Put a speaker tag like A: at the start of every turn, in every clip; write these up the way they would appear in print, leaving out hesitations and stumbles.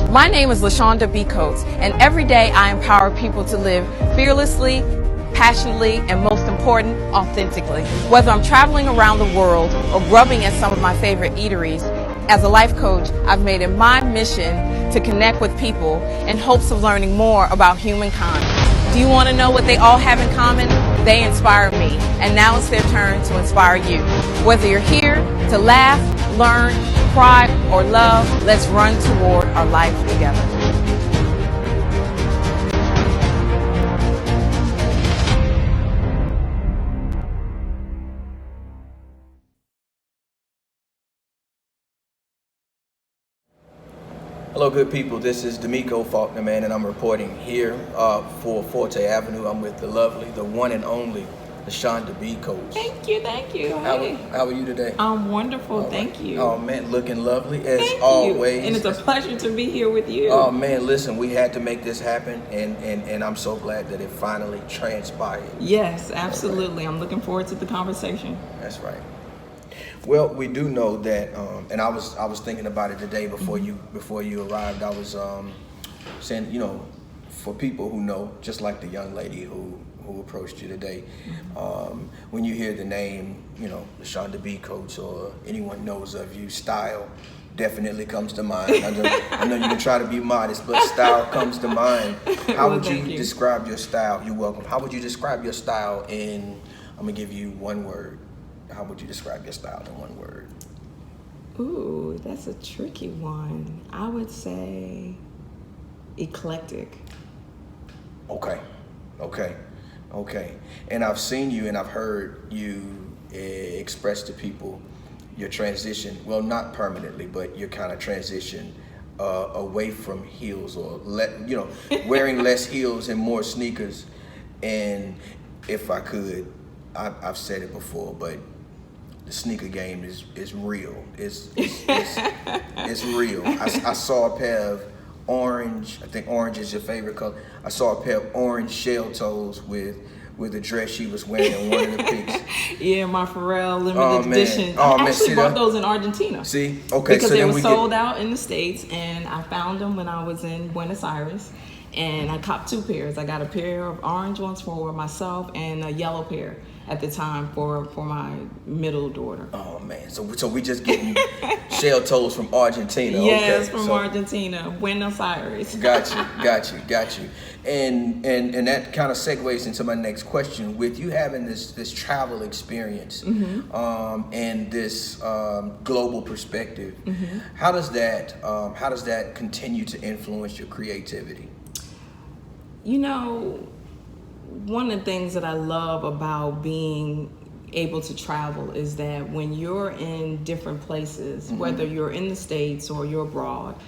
A: My name is Lashawnda Becoats, and every day I empower people to live fearlessly, passionately, and most important, authentically. Whether I'm traveling around the world or grubbing at some of my favorite eateries, as a life coach, I've made it my mission to connect with people in hopes of learning more about humankind. Do you want to know what they all have in common? They inspire me, and now it's their turn to inspire you. Whether you're here to laugh, learn, cry, or love, let's run toward our life together.
B: Hello, good people. This is D'Amico Faulkner, man, and I'm reporting here for Forte Avenue. I'm with the lovely, the one and only Lashawnda Becoats.
C: Thank you, thank you.
B: How are you today?
C: I'm wonderful,
B: All
C: thank
B: right.
C: you.
B: Oh man, looking lovely as
C: Thank
B: always.
C: you. And it's a pleasure to be here with you.
B: Oh man, listen, we had to make this happen, and I'm so glad that it finally transpired.
C: Yes, absolutely. I'm looking forward to the conversation.
B: That's right. Well, we do know that, and I was thinking about it today before you arrived. I was saying, you know, for people who know, just like the young lady who approached you today, when you hear the name, you know, Lashawnda Becoats, or anyone knows of you, style definitely comes to mind. I know you can try to be modest, but style comes to mind. How would you describe your style? You're welcome. How would you describe your style in? I'm gonna give you one word. How would you describe your style in one word?
C: Ooh, that's a tricky one. I would say eclectic.
B: Okay. And I've seen you and I've heard you express to people your transition, well, not permanently, but your kind of transition away from heels, or wearing less heels and more sneakers. And if I could, I've said it before, but the sneaker game is real. It's real. I saw a pair of orange. I think orange is your favorite color. I saw a pair of orange shell toes with a dress she was wearing in one of the pics.
C: Yeah, my Pharrell limited edition.
B: I
C: actually bought those in Argentina.
B: See, okay,
C: because they were sold out in the States, and I found them when I was in Buenos Aires, and I copped two pairs. I got a pair of orange ones for myself and a yellow pair at the time for my middle daughter.
B: Oh man, so we just getting shell toes from Argentina.
C: Yes,
B: okay.
C: from Argentina, Buenos Aires.
B: Got you. And that kind of segues into my next question. With you having this travel experience, and this global perspective, how does that continue to influence your creativity?
C: You know, one of the things that I love about being able to travel is that when you're in different places, whether you're in the States or you're abroad,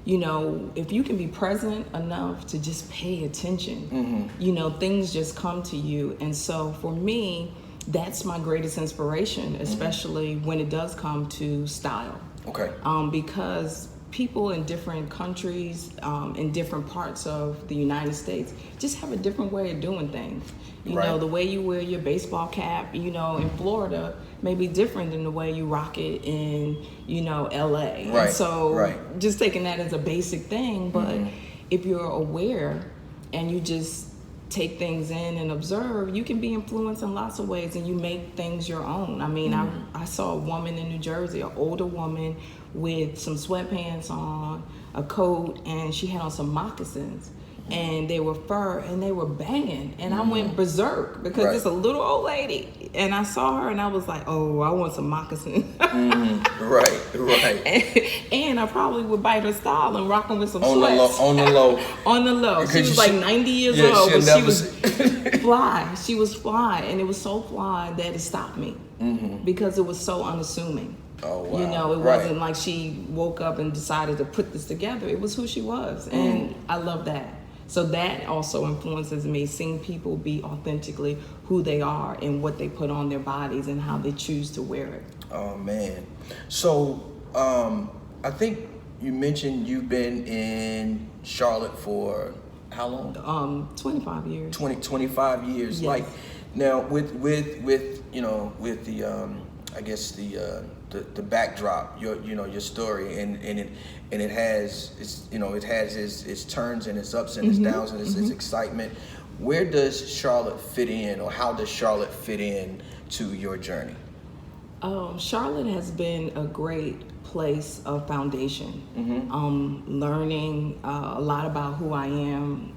C: you know, if you can be present enough to just pay attention, you know, things just come to you. And so for me, that's my greatest inspiration, especially when it does come to style.
B: Okay.
C: Because people in different countries, in different parts of the United States, just have a different way of doing things. You know, the way you wear your baseball cap, you know, in Florida may be different than the way you rock it in, you know, LA.
B: Right.
C: And so just taking that as a basic thing, but if you're aware and you just take things in and observe, you can be influenced in lots of ways, and you make things your own. I mean, I saw a woman in New Jersey, an older woman with some sweatpants on, a coat, and she had on some moccasins, and they were fur, and they were banging, and I went berserk because it's a little old lady, and I saw her, and I was like, oh, I want some moccasins.
B: Right.
C: And I probably would bite her style and rock them with some sweats.
B: On the low.
C: She was like 90 years old, but she was fly. She was fly, and it was so fly that it stopped me because it was so unassuming.
B: Oh, wow.
C: You know, it wasn't like she woke up and decided to put this together. It was who she was, and I love that. So that also influences me, seeing people be authentically who they are and what they put on their bodies and how they choose to wear it.
B: Oh man. So I think you mentioned you've been in Charlotte for how long?
C: 25 years.
B: 25 years.
C: Yes.
B: Like now with you know, with the I guess the the backdrop, your story, and it has its turns and its ups and its downs and its excitement. Where does Charlotte fit in, or how does Charlotte fit in to your journey?
C: Charlotte has been a great place of foundation. Learning a lot about who I am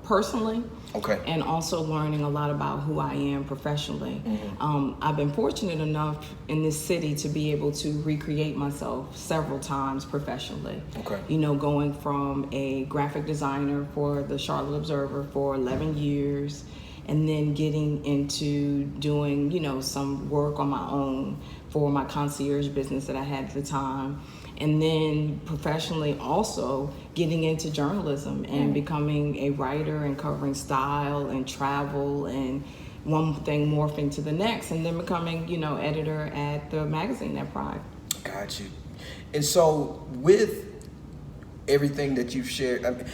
C: personally.
B: Okay.
C: And also learning a lot about who I am professionally. I've been fortunate enough in this city to be able to recreate myself several times professionally.
B: Okay.
C: Going from a graphic designer for the Charlotte Observer for 11 years, and then getting into doing, some work on my own for my concierge business that I had at the time. And then professionally also getting into journalism and becoming a writer and covering style and travel, and one thing morphing to the next, and then becoming, editor at the magazine at Pride.
B: Got you. And so with everything that you've shared, and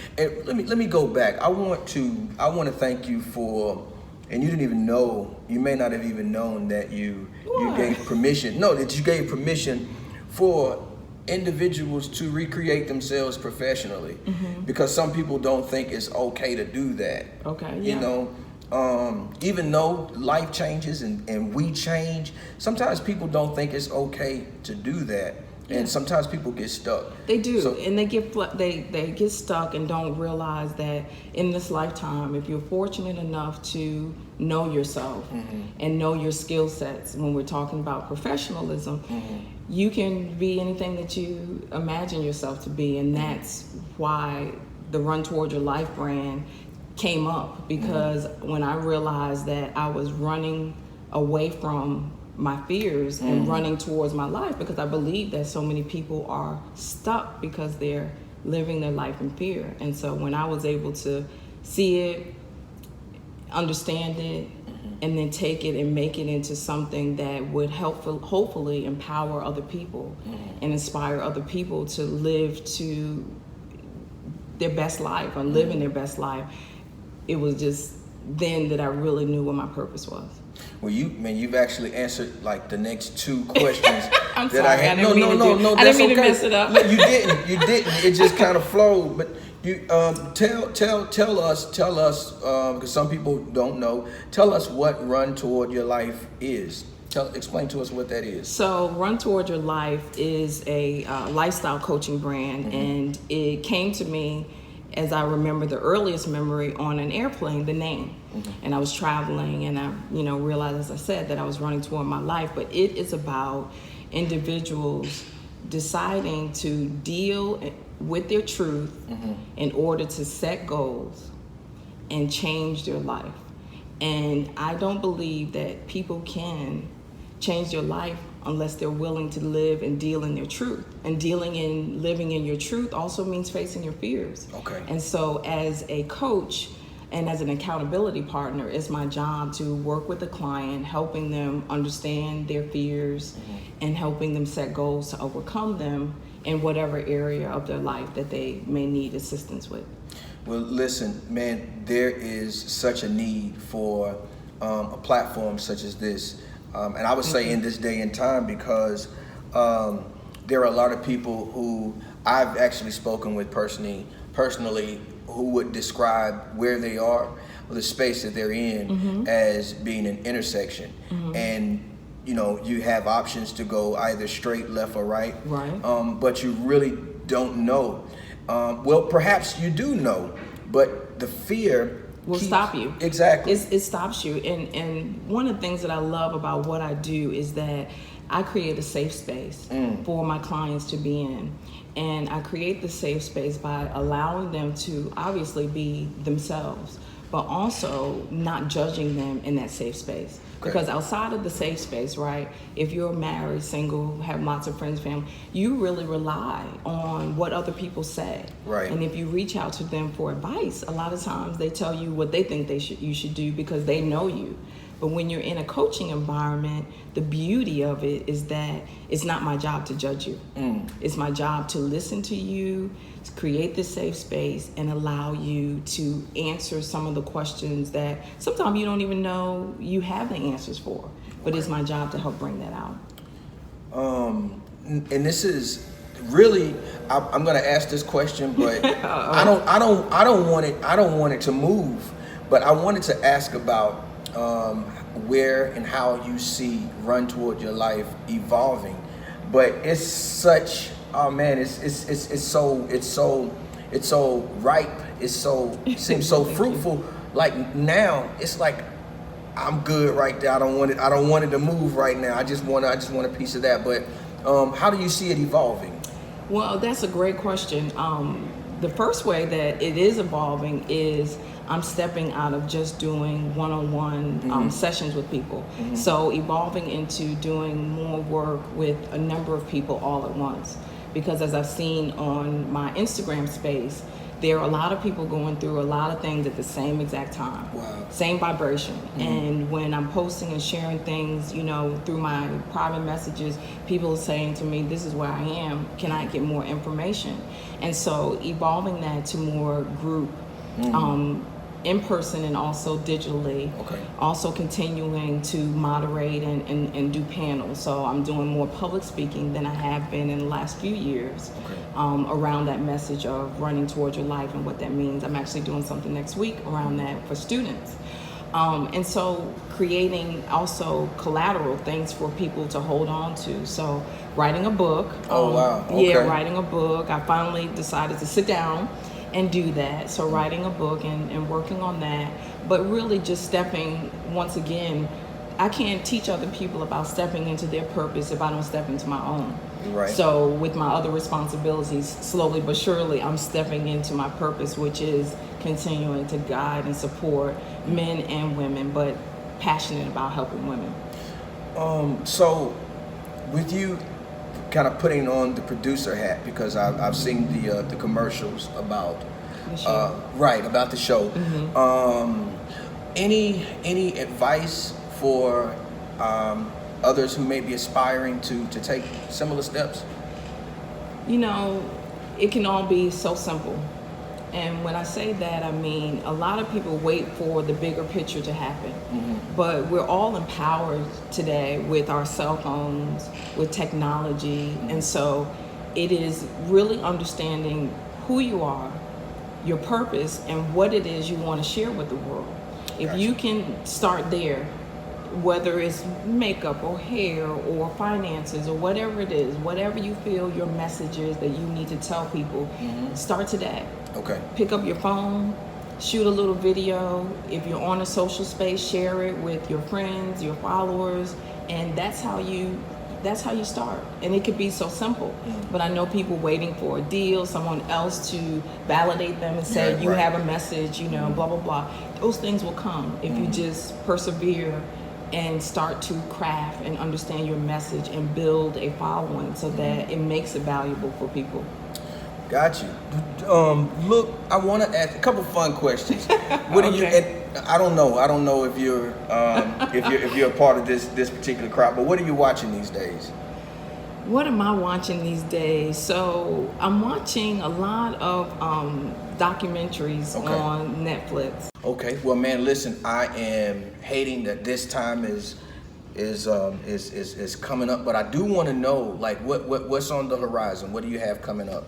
B: let me go back. I want to thank you for, and you may not have even known that you gave permission. No, that you gave permission for individuals to recreate themselves professionally, because some people don't think it's okay to do that.
C: Okay. Yeah.
B: Even though life changes and we change, sometimes people don't think it's okay to do that. And sometimes people get stuck.
C: They do, and they get stuck and don't realize that in this lifetime, if you're fortunate enough to know yourself and know your skill sets, when we're talking about professionalism, you can be anything that you imagine yourself to be, and that's why the Run Toward Your Life brand came up, because when I realized that I was running away from my fears and running towards my life, because I believe that so many people are stuck because they're living their life in fear. And so when I was able to see it, understand it, and then take it and make it into something that would hopefully empower other people and inspire other people to live to their best life or live in their best life, it was just then that I really knew what my purpose was.
B: Well, you've actually answered like the next two questions.
C: I'm
B: that
C: sorry,
B: I had.
C: I didn't mean to mess it up.
B: No, you didn't. It just kind of flowed. But you tell us because some people don't know. Tell us what Run Toward Your Life is. Explain to us what that is.
C: So Run Toward Your Life is a lifestyle coaching brand, and it came to me, as I remember the earliest memory, on an airplane, the name. And I was traveling, and I realized, as I said, that I was running toward my life. But it is about individuals deciding to deal with their truth in order to set goals and change their life. And I don't believe that people can change their life unless they're willing to live and deal in their truth. And living in your truth also means facing your fears.
B: Okay.
C: And so as a coach and as an accountability partner, it's my job to work with the client, helping them understand their fears and helping them set goals to overcome them in whatever area of their life that they may need assistance with.
B: Well, listen, man, there is such a need for a platform such as this. And I would say in this day and time, because there are a lot of people who I've actually spoken with personally who would describe where they are, or the space that they're in, as being an intersection. And you have options to go either straight, left, or right. But you really don't know. Well, perhaps you do know, but the fear
C: will stop you.
B: Exactly.
C: It stops you. And one of the things that I love about what I do is that I create a safe space for my clients to be in. And I create the safe space by allowing them to obviously be themselves, but also not judging them in that safe space. Because outside of the safe space, right, if you're married, single, have lots of friends, family, you really rely on what other people say.
B: Right.
C: And if you reach out to them for advice, a lot of times they tell you what they think you should do because they know you. But when you're in a coaching environment, the beauty of it is that it's not my job to judge you. It's my job to listen to you, to create this safe space, and allow you to answer some of the questions that sometimes you don't even know you have the answers for. But it's my job to help bring that out.
B: And this is really, I'm going to ask this question, but I don't want it to move, but I wanted to ask about where and how you see Run Toward Your Life evolving. But it's such, oh man, it's so ripe. It seems so fruitful. Like now, it's like I'm good right there. I don't want it to move right now. I just want a piece of that. But how do you see it evolving?
C: Well, that's a great question. The first way that it is evolving is I'm stepping out of just doing one-on-one sessions with people. So evolving into doing more work with a number of people all at once. Because as I've seen on my Instagram space, there are a lot of people going through a lot of things at the same exact time.
B: Wow.
C: Same vibration. And when I'm posting and sharing things, you know, through my private messages, people are saying to me, this is where I am, can I get more information? And so evolving that to more group, in person and also digitally.
B: Okay.
C: Also continuing to moderate and do panels. So I'm doing more public speaking than I have been in the last few years.
B: Okay.
C: Around that message of running towards your life and what that means. I'm actually doing something next week around that for students. And so creating also collateral things for people to hold on to. So writing a book.
B: Oh, wow. Okay.
C: Yeah, writing a book. I finally decided to sit down and do that. So writing a book and working on that, but really just stepping, once again, I can't teach other people about stepping into their purpose if I don't step into my own.
B: Right.
C: So with my other responsibilities, slowly but surely, I'm stepping into my purpose, which is continuing to guide and support men and women, but passionate about helping women.
B: So with you kind of putting on the producer hat, because I've seen the commercials about
C: The show.
B: about the show. Any advice for others who may be aspiring to take similar steps?
C: You know, it can all be so simple. And when I say that, I mean a lot of people wait for the bigger picture to happen. But we're all empowered today with our cell phones, with technology. And so it is really understanding who you are, your purpose, and what it is you want to share with the world. If you can start there, whether it's makeup or hair or finances or whatever it is, whatever you feel your message is that you need to tell people, start today.
B: Okay.
C: Pick up your phone, shoot a little video. If you're on a social space, share it with your friends, your followers, and that's how you start. And it could be so simple. But I know people waiting for a deal, someone else to validate them and say, you have a message, you know, blah, blah, blah. Those things will come if you just persevere and start to craft and understand your message and build a following so that it makes it valuable for people.
B: Got you. Look, I want to ask a couple fun questions. What do you? And I don't know if you're if you're a part of this particular crowd, but what are you watching these days?
C: What am I watching these days? So I'm watching a lot of documentaries on Netflix.
B: Okay. Well, man, listen, I am hating that this time is coming up, but I do want to know, like, what's on the horizon? What do you have coming up?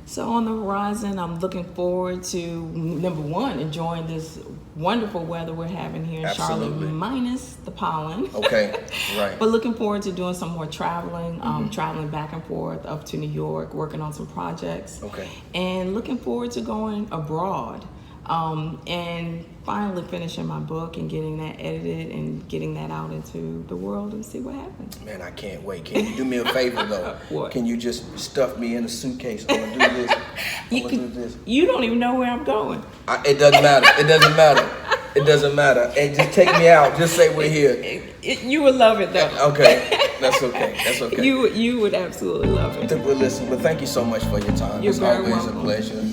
C: So on the horizon, I'm looking forward to, number one, enjoying this wonderful weather we're having here in Charlotte, minus the pollen.
B: Okay, right.
C: But looking forward to doing some more traveling, traveling back and forth up to New York, working on some projects.
B: Okay.
C: And looking forward to going abroad. And finally finishing my book and getting that edited and getting that out into the world and see what happens.
B: Man, I can't wait. Can you do me a favor though?
C: What?
B: Can you just stuff me in a suitcase? I'm gonna do this. I'm gonna do this.
C: You don't even know where I'm going.
B: It doesn't matter. It doesn't matter. It doesn't matter. And just take me out. Just say we're here.
C: You would love it though.
B: Okay. That's okay. That's okay.
C: You would absolutely love it.
B: Well, listen, thank you so much for your time.
C: You're
B: It's
C: very
B: always
C: welcome.
B: a pleasure.